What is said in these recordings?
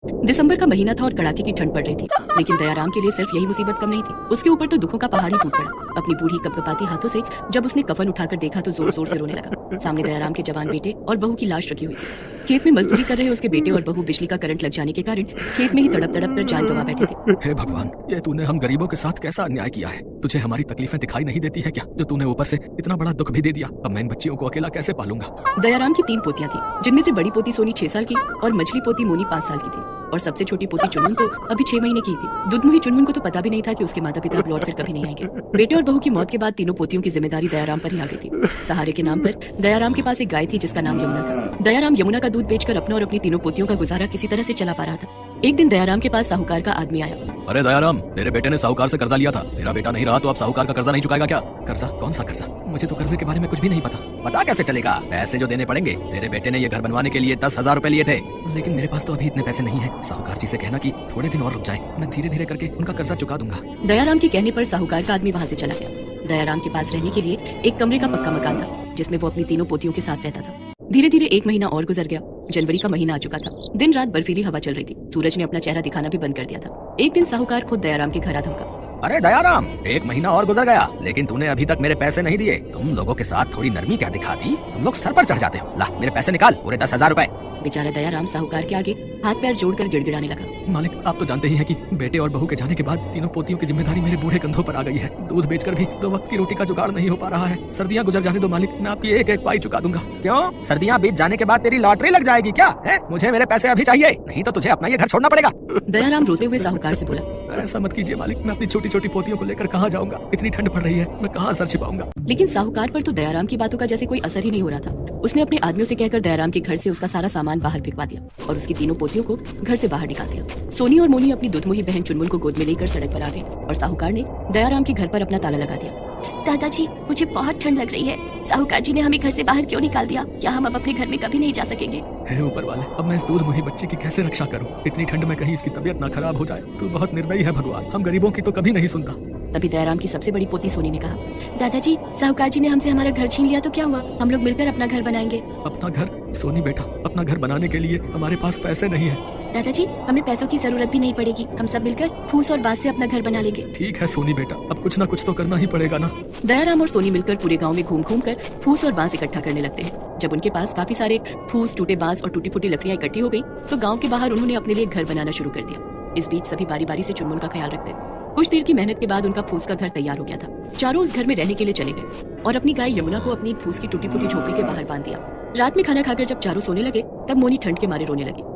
दिसंबर का महीना था और कड़ाके की ठंड पड़ रही थी, लेकिन दयाराम के लिए सिर्फ यही मुसीबत कम नहीं थी, उसके ऊपर तो दुखों का पहाड़ ही टूट पड़ा। अपनी बूढ़ी कपकपाती हाथों से जब उसने कफन उठाकर देखा तो जोर जोर से रोने लगा। सामने दयाराम के जवान बेटे और बहू की लाश रखी हुई थी। खेत में मजदूरी कर रहे उसके बेटे और बहू बिजली का करंट लग जाने के कारण खेत में ही तड़प तड़प कर जान गंवा बैठे थे। हे भगवान, ये तूने हम गरीबों के साथ कैसा अन्याय किया है। तुझे हमारी तकलीफें दिखाई नहीं देती है क्या, जो तूने ऊपर से इतना बड़ा दुख भी दे दिया। अब मैं इन बच्चियों को अकेला कैसे पालूंगा। दयाराम की 3 पोतियां थी, जिनमें से बड़ी पोती सोनी 6 साल की और मछली पोती मोनी 5 साल की थी और सबसे छोटी पोती चुनमुन तो अभी 6 महीने की थी। दुधमुही चुनमुन को तो पता भी नहीं था कि उसके माता पिता अब लौट कर कभी नहीं आएंगे। बेटे और बहू की मौत के बाद तीनों पोतियों की जिम्मेदारी दयाराम पर ही आ गई थी। सहारे के नाम पर दयाराम के पास एक गाय थी जिसका नाम यमुना था। दयाराम यमुना का दूध बेचकर अपना और अपनी तीनों पोतियों का गुजारा किसी तरह से चला पा रहा था। एक दिन दयाराम के पास साहूकार का आदमी आया। अरे दयाराम, तेरे बेटे ने साहूकार से कर्जा लिया था। तेरा बेटा नहीं रहा तो अब साहूकार का कर्जा नहीं चुकाएगा क्या। कर्जा? कौन सा कर्जा? मुझे तो कर्जे के बारे में कुछ भी नहीं पता। पता कैसे चलेगा? पैसे जो देने पड़ेंगे। तेरे बेटे ने ये घर बनवाने के लिए 10,000 रुपए लिए थे, लेकिन मेरे पास तो अभी इतने पैसे नहीं है। साहूकार जी से कहना कि थोड़े दिन और रुक जाएं, मैं धीरे धीरे करके उनका कर्जा चुका दूंगा। दयाराम के कहने पर साहूकार का आदमी वहाँ से चला गया। दयाराम के पास रहने के लिए एक कमरे का पक्का मकान था, जिसमें वो अपनी तीनों पोतियों के साथ रहता था। धीरे धीरे 1 महीना और गुजर गया। जनवरी का महीना आ चुका था। दिन रात बर्फीली हवा चल रही थी। सूरज ने अपना चेहरा दिखाना भी बंद कर दिया था। एक दिन साहूकार खुद दयाराम के घर आ धमका। अरे दयाराम, 1 महीना और गुजर गया, लेकिन तूने अभी तक मेरे पैसे नहीं दिए। तुम लोगों के साथ थोड़ी नरमी क्या दिखा दी? तुम लोग सर पर चढ़ जाते हो। ला मेरे पैसे निकाल, पूरे 10,000 रुपए। बेचारा दयाराम साहूकार के आगे हाथ पैर जोड़कर गिड़गिड़ाने लगा। मालिक, आप तो जानते ही हैं कि बेटे और बहू के जाने के बाद तीनों पोतियों की जिम्मेदारी मेरे बूढ़े कंधों पर आ गई है। दूध बेचकर भी 2 वक्त की रोटी का जुगाड़ नहीं हो पा रहा है। सर्दियाँ गुजर जाने दो मालिक, मैं आपकी एक एक पाई चुका दूंगा। क्यों? सर्दियाँ बीत जाने के बाद तेरी लॉटरी लग जाएगी क्या है? मुझे मेरे पैसे अभी चाहिए, नहीं तो तुझे अपना ये घर छोड़ना पड़ेगा। दयाराम रोते हुए साहूकार से बोला, ऐसा मत कीजिए मालिक, मैं अपनी छोटी छोटी पोतियों को लेकर कहाँ जाऊंगा। इतनी ठंड पड़ रही है, मैं कहाँ सर छिपाऊंगा। लेकिन साहूकार पर तो दयाराम की बातों का जैसे कोई असर ही नहीं हो रहा था। उसने अपने आदमियों से कहकर दयाराम के घर से उसका सारा सामान बाहर फेंकवा दिया और उसकी तीनों पोतियों को घर से बाहर निकाल दिया। सोनी और मोनी अपनी दुधमुही बहन चुनमुन को गोद में लेकर सड़क पर आ गए और साहूकार ने दयाराम के घर पर अपना ताला लगा दिया। दादाजी, मुझे बहुत ठंड लग रही है। साहूकार जी ने हमें घर से बाहर क्यों निकाल दिया? क्या हम अब अपने घर में कभी नहीं जा सकेंगे? हे ऊपर वाले, अब मैं इस दूध मुही बच्ची की कैसे रक्षा करूं? इतनी ठंड में कहीं इसकी तबीयत ना खराब हो जाए। तू बहुत निर्दयी है भगवान, हम गरीबों की तो कभी नहीं सुनता। तभी दयाराम की सबसे बड़ी पोती सोनी ने कहा, दादाजी, साहूकार जी ने हमसे हमारा घर छीन लिया तो क्या हुआ? हम लोग मिलकर अपना घर बनाएंगे। अपना घर? सोनी बेटा, अपना घर बनाने के लिए हमारे पास पैसे नहीं है। दादाजी, हमें पैसों की जरूरत भी नहीं पड़ेगी। हम सब मिलकर फूस और बांस से अपना घर बना लेंगे। ठीक है सोनी बेटा, अब कुछ ना कुछ तो करना ही पड़ेगा ना। दयाराम और सोनी मिलकर पूरे गांव में घूम घूम कर फूस और बांस इकट्ठा करने लगते हैं। जब उनके पास काफी सारे फूस, टूटे बांस और टूटी फूटी लकड़ियां इकट्ठी हो गई तो गांव के बाहर उन्होंने अपने लिए घर बनाना शुरू कर दिया। इस बीच सभी बारी बारी से चुनमुन का ख्याल रखते। कुछ देर की मेहनत के बाद उनका फूस का घर तैयार हो गया था। चारों उस घर में रहने के लिए चले गए और अपनी गाय यमुना को अपनी फूस की टूटी फूटी झोपड़ी के बाहर बांध दिया। रात में खाना खाकर जब चारों सोने लगे तब मोनी ठंड के मारे रोने लगी।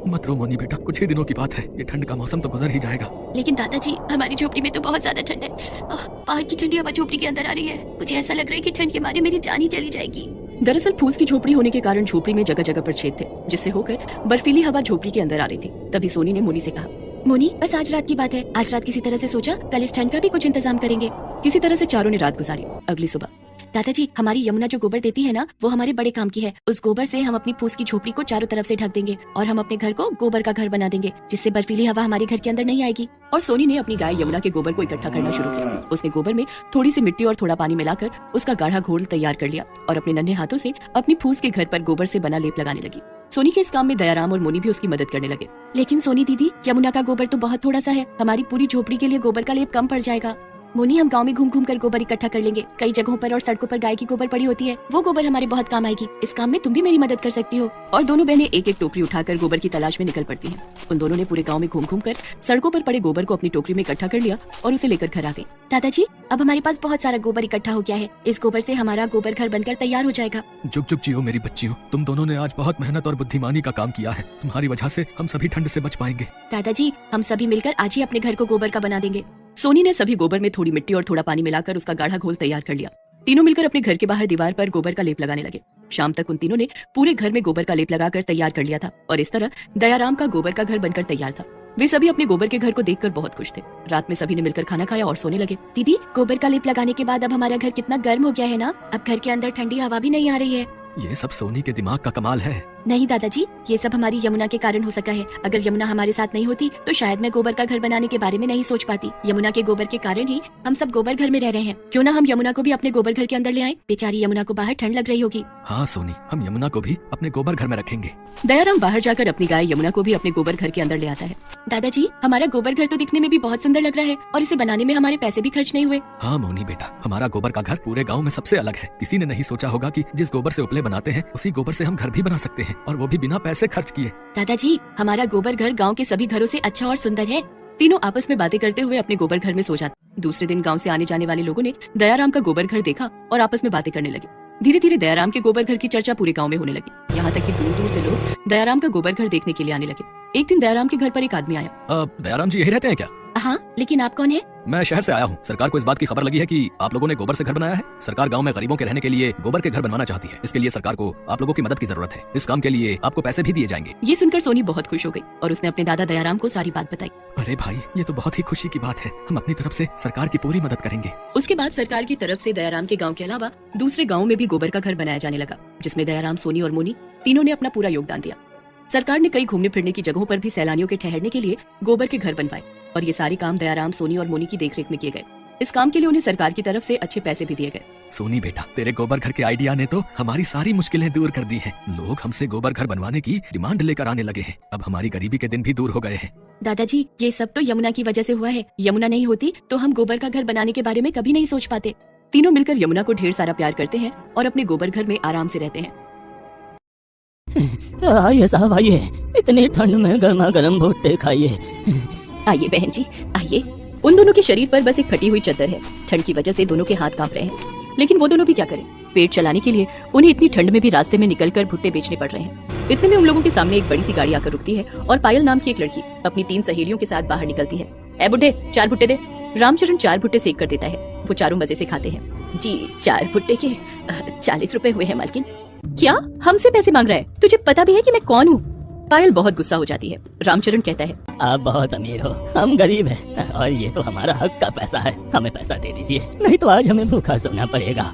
मत रो मोनी बेटा, कुछ ही दिनों की बात है। ये ठंड का मौसम तो गुजर ही जाएगा। लेकिन दादाजी, हमारी झोपड़ी में तो बहुत ज्यादा ठंड है। बाहर की ठंडी हवा झोपड़ी के अंदर आ रही है। मुझे ऐसा लग रहा है कि ठंड के मारे मेरी जान ही चली जाएगी। दरअसल फूस की झोपड़ी होने के कारण झोपड़ी में जगह जगह पर छेद थे, जिससे होकर बर्फीली हवा झोपड़ी के अंदर आ रही थी। तभी सोनी ने मोनी से कहा, मोनी, बस आज रात की बात है। आज रात किसी तरह से सोचा कल इस ठंड का भी कुछ इंतजाम करेंगे। किसी तरह से चारों ने रात गुजारी। अगली सुबह, दादाजी, हमारी यमुना जो गोबर देती है ना, वो हमारे बड़े काम की है। उस गोबर से हम अपनी फूस की झोपड़ी को चारों तरफ से ढक देंगे और हम अपने घर को गोबर का घर बना देंगे, जिससे बर्फीली हवा हमारे घर के अंदर नहीं आएगी। और सोनी ने अपनी गाय यमुना के गोबर को इकट्ठा करना शुरू किया। उसने गोबर में थोड़ी सी मिट्टी और थोड़ा पानी मिलाकर उसका गाढ़ा घोल तैयार कर लिया और अपने नन्हे हाथों से अपनी फूस के घर पर गोबर से बना लेप लगाने लगी। सोनी के इस काम में दयाराम और मोनी भी उसकी मदद करने लगे। लेकिन सोनी दीदी, यमुना का गोबर तो बहुत थोड़ा सा है। हमारी पूरी झोपड़ी के लिए गोबर का लेप कम पड़ जाएगा। मोनी, हम गांव में घूम घूम कर गोबर इकट्ठा कर लेंगे। कई जगहों पर और सड़कों पर गाय की गोबर पड़ी होती है, वो गोबर हमारे बहुत काम आएगी। इस काम में तुम भी मेरी मदद कर सकती हो। और दोनों बहनें एक एक टोकरी उठाकर गोबर की तलाश में निकल पड़ती हैं। उन दोनों ने पूरे गांव में घूम घूम कर सड़कों पर पड़े गोबर को अपनी टोकरी में इकट्ठा कर लिया और उसे लेकर घर आ गई। दादाजी, अब हमारे पास बहुत सारा गोबर इकट्ठा हो गया है। इस गोबर से हमारा गोबर घर बनकर तैयार हो जाएगा। जुग जुग जियो मेरी बच्चियों, तुम दोनों ने आज बहुत मेहनत और बुद्धिमानी का काम किया है। तुम्हारी वजह से हम सभी ठंड से बच पाएंगे। दादाजी, हम सभी मिलकर आज ही अपने घर को गोबर का बना देंगे। सोनी ने सभी गोबर में थोड़ी मिट्टी और थोड़ा पानी मिलाकर उसका गाढ़ा घोल तैयार कर लिया। तीनों मिलकर अपने घर के बाहर दीवार पर गोबर का लेप लगाने लगे। शाम तक उन तीनों ने पूरे घर में गोबर का लेप लगाकर तैयार कर लिया था और इस तरह दयाराम का गोबर का घर बनकर तैयार था। वे सभी अपने गोबर के घर को देखकर बहुत खुश थे। रात में सभी ने मिलकर खाना खाया और सोने लगे। दीदी, गोबर का लेप लगाने के बाद अब हमारा घर कितना गर्म हो गया है ना। अब घर के अंदर ठंडी हवा भी नहीं आ रही है। ये सब सोनी के दिमाग का कमाल है। नहीं दादाजी, ये सब हमारी यमुना के कारण हो सका है। अगर यमुना हमारे साथ नहीं होती तो शायद मैं गोबर का घर बनाने के बारे में नहीं सोच पाती। यमुना के गोबर के कारण ही हम सब गोबर घर में रह रहे हैं। क्यों ना हम यमुना को भी अपने गोबर घर के अंदर ले आए। बेचारी यमुना को बाहर ठंड लग रही होगी। हाँ सोनी, हम यमुना को भी अपने गोबर घर में रखेंगे। दयाराम बाहर जाकर अपनी गाय यमुना को भी अपने गोबर घर के अंदर ले आता है। दादाजी, हमारा गोबर घर तो दिखने में भी बहुत सुंदर लग रहा है और इसे बनाने में हमारे पैसे भी खर्च नहीं हुए। हाँ मोनी बेटा, हमारा गोबर का घर पूरे गांव में सबसे अलग है। किसी ने नहीं सोचा होगा कि जिस गोबर से उपले बनाते हैं उसी गोबर से हम घर भी बना सकते हैं, और वो भी बिना पैसे खर्च किए। दादाजी, हमारा गोबर घर गांव के सभी घरों से अच्छा और सुंदर है। तीनों आपस में बातें करते हुए अपने गोबर घर में सो जाते। दूसरे दिन गांव से आने जाने वाले लोगों ने दयाराम का गोबर घर देखा और आपस में बातें करने लगे। धीरे धीरे दयाराम के गोबर घर की चर्चा पूरे गांव में होने लगी। यहाँ तक कि दूर दूर से लोग दयाराम का गोबर घर देखने के लिए आने लगे। एक दिन दयाराम के घर पर एक आदमी आया। दयाराम जी यही रहते हैं क्या? हाँ, लेकिन आप कौन है? मैं शहर से आया हूँ। सरकार को इस बात की खबर लगी है कि आप लोगों ने गोबर से घर बनाया है। सरकार गांव में गरीबों के रहने के लिए गोबर के घर बनवाना चाहती है। इसके लिए सरकार को आप लोगों की मदद की जरूरत है। इस काम के लिए आपको पैसे भी दिए जाएंगे। ये सुनकर सोनी बहुत खुश हो गई और उसने अपने दादा दयाराम को सारी बात बताई। अरे भाई, ये तो बहुत ही खुशी की बात है। हम अपनी तरफ से सरकार की पूरी मदद करेंगे। उसके बाद सरकार की तरफ से दयाराम के गाँव के अलावा दूसरे गाँव में भी गोबर का घर बनाया जाने लगा, जिसमें दयाराम, सोनी और मोनी तीनों ने अपना पूरा योगदान दिया। सरकार ने कई घूमने फिरने की जगहों पर भी सैलानियों के ठहरने के लिए गोबर के घर बनवाए और ये सारे काम दयाराम, सोनी और मोनी की देखरेख में किए गए। इस काम के लिए उन्हें सरकार की तरफ से अच्छे पैसे भी दिए गए। सोनी बेटा, तेरे गोबर घर के आइडिया ने तो हमारी सारी मुश्किलें दूर कर दी हैं। लोग हमसे गोबर घर बनवाने की डिमांड लेकर आने लगे हैं। अब हमारी गरीबी के दिन भी दूर हो गए हैं। दादाजी, ये सब तो यमुना की वजह से हुआ है। यमुना नहीं होती तो हम गोबर का घर बनाने के बारे में कभी नहीं सोच पाते। तीनों मिलकर यमुना को ढेर सारा प्यार करते हैं और अपने गोबर घर में आराम से रहते हैं। आइए साहब आइए, इतनी ठंड में गर्मा गर्म भुट्टे खाइए। आइए बहन जी, आइए। उन दोनों के शरीर पर बस एक फटी हुई चादर है। ठंड की वजह से दोनों के हाथ कांप रहे हैं, लेकिन वो दोनों भी क्या करें। पेट चलाने के लिए उन्हें इतनी ठंड में भी रास्ते में निकलकर भुट्टे बेचने पड़ रहे हैं। इतने में उन लोगों के सामने एक बड़ी सी गाड़ी आकर रुकती है और पायल नाम की एक लड़की अपनी 3 सहेलियों के साथ बाहर निकलती है। ए बुड्ढे, 4 भुट्टे दे। रामचरण 4 भुट्टे सेक कर देता है। वो चारों मजे से खाते हैं। जी, 4 भुट्टे के 40 रुपए हुए हैं मालकिन। क्या हमसे पैसे मांग रहा है? तुझे पता भी है कि मैं कौन हूँ? पायल बहुत गुस्सा हो जाती है। रामचरण कहता है, आप बहुत अमीर हो, हम गरीब हैं और ये तो हमारा हक का पैसा है। हमें पैसा दे दीजिए, नहीं तो आज हमें भूखा सोना पड़ेगा।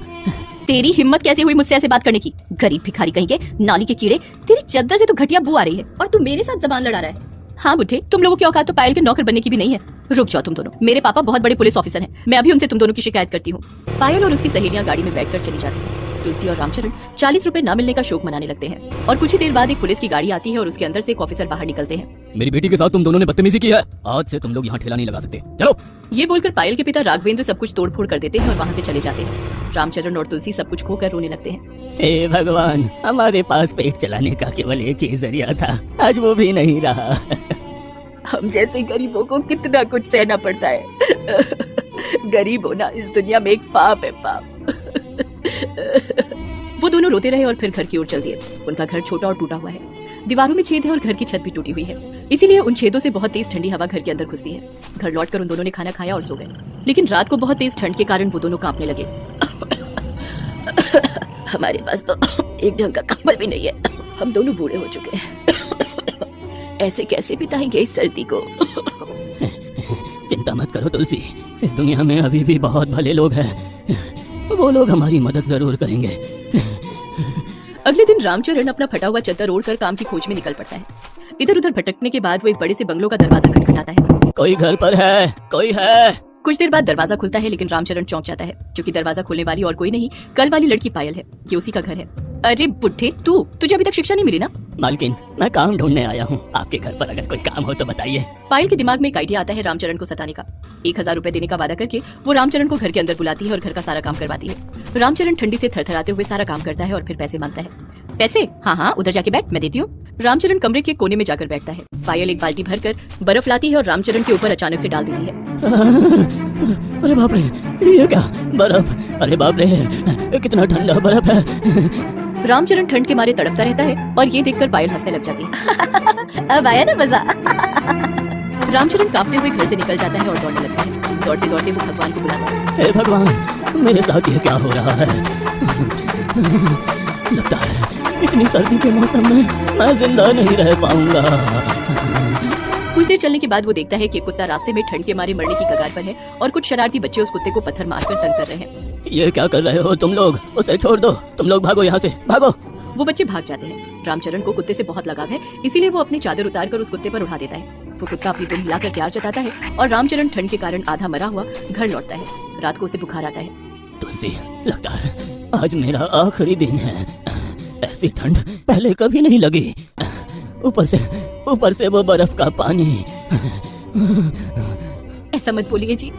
तेरी हिम्मत कैसे हुई मुझसे ऐसे बात करने की? गरीब भिखारी कहीं के, नाली के कीड़े। तेरी चद्दर से तो घटिया बू आ रही है और तू मेरे साथ जबान लड़ा रहा है। हाँ बुड्ढे, तुम लोगों की औकात तो पायल के नौकर बनने की भी नहीं है। रुक जाओ तुम दोनों, मेरे पापा बहुत बड़े पुलिस ऑफिसर हैं। मैं अभी उनसे तुम दोनों की शिकायत करती हूँ। पायल और उसकी सहेलियां गाड़ी में बैठकर चली जाती हैं। तुलसी और रामचरण 40 रुपए न मिलने का शोक मनाने लगते हैं और कुछ ही देर बाद एक पुलिस की गाड़ी आती है और उसके अंदर से एक ऑफिसर बाहर निकलते हैं। मेरी बेटी के साथ तुम दोनों ने बदतमीजी की है, आज से तुम लोग यहाँ ठेला नहीं लगा सकते, चलो। ये बोलकर पायल के पिता राघवेंद्र सब कुछ तोड़फोड़ कर देते हैं और वहाँ से चले जाते हैं। रामचरण और तुलसी सब कुछ खोकर रोने लगते हैं। हे भगवान, हमारे पास पेट चलाने का केवल एक ही जरिया था, आज वो भी नहीं रहा। हम जैसे गरीबों को कितना कुछ सहना पड़ता है। गरीब होना इस दुनिया में एक पाप है, पाप। वो दोनों रोते रहे और फिर घर की ओर चल दिए। उनका घर छोटा और टूटा हुआ है, दीवारों में छेद है और घर की छत भी टूटी हुई है। इसीलिए उन छेदों से बहुत तेज ठंडी हवा घर के अंदर घुसती है। घर लौटकर उन दोनों ने खाना खाया और सो गए, लेकिन रात को बहुत तेज ठंड के कारण वो दोनों कांपने लगे। हमारे पास तो एक ढंग का कंबल भी नहीं है। हम दोनों बूढ़े हो चुके हैं। ऐसे कैसे बिताएंगे इस सर्दी को? चिंता मत करो तुलसी, इस दुनिया में अभी भी बहुत भले लोग हैं। वो लोग हमारी मदद जरूर करेंगे। अगले दिन रामचरण अपना फटा हुआ चद्दर ओढ़कर काम की खोज में निकल पड़ता है। इधर उधर भटकने के बाद वो एक बड़े से बंगलों का दरवाजा खटखटाता है। कोई घर पर है? कोई है? कुछ देर बाद दरवाजा खुलता है, लेकिन रामचरण चौंक जाता है क्योंकि दरवाजा खोलने वाली और कोई नहीं, कल वाली लड़की पायल है। ये उसी का घर है। अरे बुड्ढे, तुझे अभी तक शिक्षा नहीं मिली ना? मालकिन, मैं काम ढूंढने आया हूँ, आपके घर पर अगर कोई काम हो तो बताइए। पायल के दिमाग में एक आइडिया आता है रामचरण को सताने का। 1000 रुपए देने का वादा करके वो रामचरण को घर के अंदर बुलाती है और घर का सारा काम करवाती है। रामचरण ठंडी से थरथराते हुए सारा काम करता है और फिर पैसे मांगता है। पैसे? हाँ, उधर जाके बैठ, मैं देती हूँ। रामचरण कमरे के कोने में जाकर बैठता है। पायल एक बाल्टी भरकर बर्फ लाती है और रामचरण के ऊपर अचानक से डाल देती है। अरे बाप रे, ये क्या बर्फ? अरे बाप रे, कितना ठंडा बर्फ है। रामचरण ठंड के मारे तड़पता रहता है और ये देखकर पायल हंसने लग जाती है। अब आया ना मजा। रामचरण कांपते हुए घर से निकल जाता है और दौड़ने लगता है। दौड़ते दौड़ते वो भगवान को बुलाता है। हे भगवान, मेरे साथ ये क्या हो रहा है? लगता है इतनी सर्दी के मौसम में मैं जिंदा नहीं रह पाऊंगा। कुछ देर चलने के बाद वो देखता है कि कुत्ता रास्ते में ठंड के मारे मरने की कगार पर है और कुछ शरारती बच्चे उस कुत्ते को पत्थर मारकर तंग कर रहे हैं। ये क्या कर रहे हो तुम लोग? उसे छोड़ दो, तुम लोग भागो यहाँ से, भागो। वो बच्चे भाग जाते हैं। रामचरण को कुत्ते से बहुत लगाव है, इसीलिए वो अपनी चादर उतारकर उस कुत्ते पर उठा देता है। वो कुत्ता अपनी दुम हिलाकर प्यार जताता है और रामचरण ठंड के कारण आधा मरा हुआ घर लौटता है। रात को उसे बुखार आता है। तुलसी, लगता है आज मेरा आखिरी दिन है। ऐसी ठंड पहले कभी नहीं लगी। ऊपर से वो बर्फ का पानी। ऐसा मत बोलिए जी,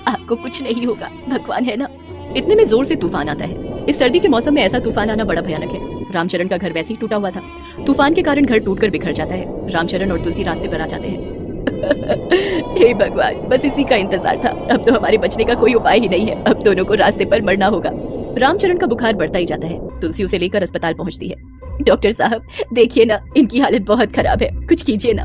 आपको कुछ नहीं होगा, भगवान है ना। इतने में जोर से तूफान आता है। इस सर्दी के मौसम में ऐसा तूफान आना बड़ा भयानक है। रामचरण का घर वैसे ही टूटा हुआ था। तूफान के कारण घर टूटकर बिखर जाता है। रामचरण और तुलसी रास्ते पर आ जाते हैं। हे भगवान, बस इसी का इंतजार था। अब तो हमारे बचने का कोई उपाय ही नहीं है। अब दोनों को रास्ते पर मरना होगा। रामचरण का बुखार बढ़ता ही जाता है। तुलसी उसे लेकर अस्पताल पहुंचती है। डॉक्टर साहब, देखिए ना, इनकी हालत बहुत खराब है, कुछ कीजिए ना।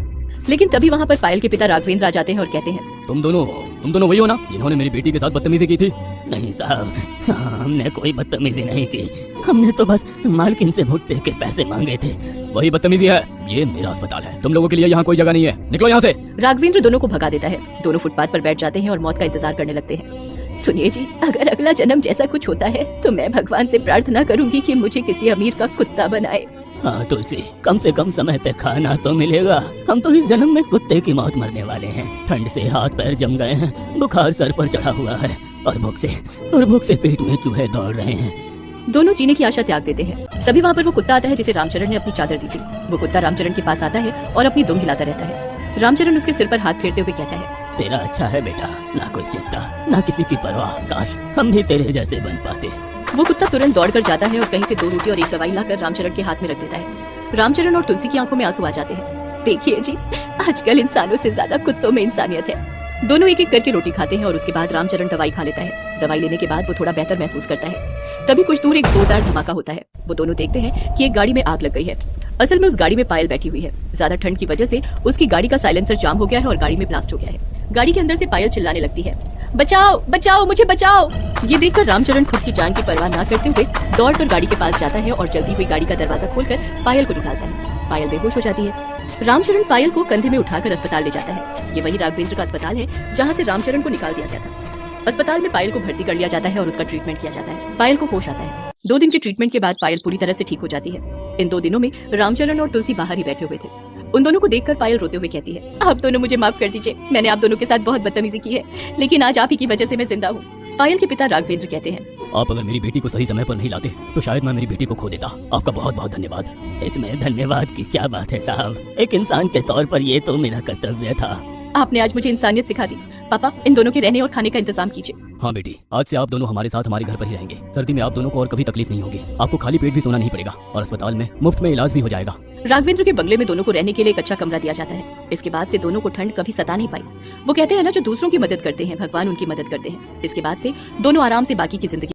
लेकिन तभी वहाँ पर पायल के पिता राघवेंद्र आ जाते हैं और कहते हैं, तुम दोनों वही हो ना जिन्होंने मेरी बेटी के साथ बदतमीजी की थी? नहीं साहब, हमने कोई बदतमीजी नहीं की। हमने तो बस मालकिन से भुट्टे के पैसे मांगे थे। वही बदतमीजी है। ये मेरा अस्पताल है, तुम लोगों के लिए यहाँ कोई जगह नहीं है, निकलो यहाँ से। राघवेंद्र दोनों को भगा देता है। दोनों फुटपाथ पर बैठ जाते हैं और मौत का इंतजार करने लगते हैं। सुनिए जी, अगर अगला जन्म जैसा कुछ होता है तो मैं भगवान से प्रार्थना करूंगी कि मुझे किसी अमीर का कुत्ता बनाए। हाँ तुलसी, कम से कम समय पे खाना तो मिलेगा। हम तो इस जन्म में कुत्ते की मौत मरने वाले हैं। ठंड से हाथ पैर जम गए हैं, बुखार सर पर चढ़ा हुआ है और भूख से पेट में चूहे दौड़ रहे हैं। दोनों जीने की आशा त्याग देते हैं। तभी वहाँ पर वो कुत्ता आता है जिसे रामचरण ने अपनी चादर दी थी। वो कुत्ता रामचरण के पास आता है और अपनी दुम हिलाता रहता है। रामचरण उसके सिर पर हाथ फेरते हुए कहता है, तेरा अच्छा है बेटा, ना कोई चिंता, ना किसी की परवाह। काश हम भी तेरे जैसे बन पाते। वो कुत्ता तुरंत दौड़कर जाता है और कहीं से 2 रोटी और एक दवाई लाकर रामचरण के हाथ में रख देता है। रामचरण और तुलसी की आंखों में आंसू आ जाते हैं। देखिए जी, आजकल इंसानों से ज्यादा कुत्तों में इंसानियत है। दोनों एक एक करके रोटी खाते हैं और उसके बाद रामचरण दवाई खा लेता है। दवाई लेने के बाद वो थोड़ा बेहतर महसूस करता है। तभी कुछ दूर एक जोरदार धमाका होता है। वो दोनों देखते हैं कि एक गाड़ी में आग लग गई है। असल में उस गाड़ी में पायल बैठी हुई है। ज्यादा ठंड की वजह से उसकी गाड़ी का साइलेंसर जाम हो गया है और गाड़ी में ब्लास्ट हो गया है। गाड़ी के अंदर से पायल चिल्लाने लगती है, बचाओ बचाओ, मुझे बचाओ। ये देखकर रामचरण खुद की जान की परवाह ना करते हुए दौड़कर गाड़ी के पास जाता है और जल्दी हुई गाड़ी का दरवाजा खोलकर पायल को निकालता है। पायल बेहोश हो जाती है। रामचरण पायल को कंधे में उठाकर अस्पताल ले जाता है। ये वही राघवेंद्र का अस्पताल है जहाँ से रामचरण को निकाल दिया गया था। अस्पताल में पायल को भर्ती कर लिया जाता है और उसका ट्रीटमेंट किया जाता है। पायल को होश आता है। 2 दिन के ट्रीटमेंट के बाद पायल पूरी तरह से ठीक हो जाती है। इन 2 दिनों में रामचरण और तुलसी बाहर ही बैठे हुए थे। उन दोनों को देखकर पायल रोते हुए कहती है, आप दोनों मुझे माफ कर दीजिए, मैंने आप दोनों के साथ बहुत बदतमीजी की है, लेकिन आज आप ही की वजह से मैं जिंदा हूँ। पायल के पिता राघवेंद्र कहते हैं, आप अगर मेरी बेटी को सही समय पर नहीं लाते तो शायद मैं मेरी बेटी को खो देता। आपका बहुत बहुत धन्यवाद। इसमें धन्यवाद की क्या बात है साहब, एक इंसान के तौर पर ये तो मेरा कर्तव्य था। आपने आज मुझे इंसानियत सिखा दी। पापा, इन दोनों के रहने और खाने का इंतजाम कीजिए। हाँ बेटी, आज से आप दोनों हमारे साथ हमारे घर पर ही रहेंगे। सर्दी में आप दोनों को और कभी तकलीफ नहीं होगी। आपको खाली पेट भी सोना नहीं पड़ेगा और अस्पताल में मुफ्त में इलाज भी हो जाएगा। राघवेंद्र के बंगले में दोनों को रहने के लिए एक अच्छा कमरा दिया जाता है। इसके बाद से दोनों को ठंड कभी सता नहीं पाई। वो कहते हैं ना, जो दूसरों की मदद करते हैं भगवान उनकी मदद करते हैं। इसके बाद से दोनों आराम से बाकी की जिंदगी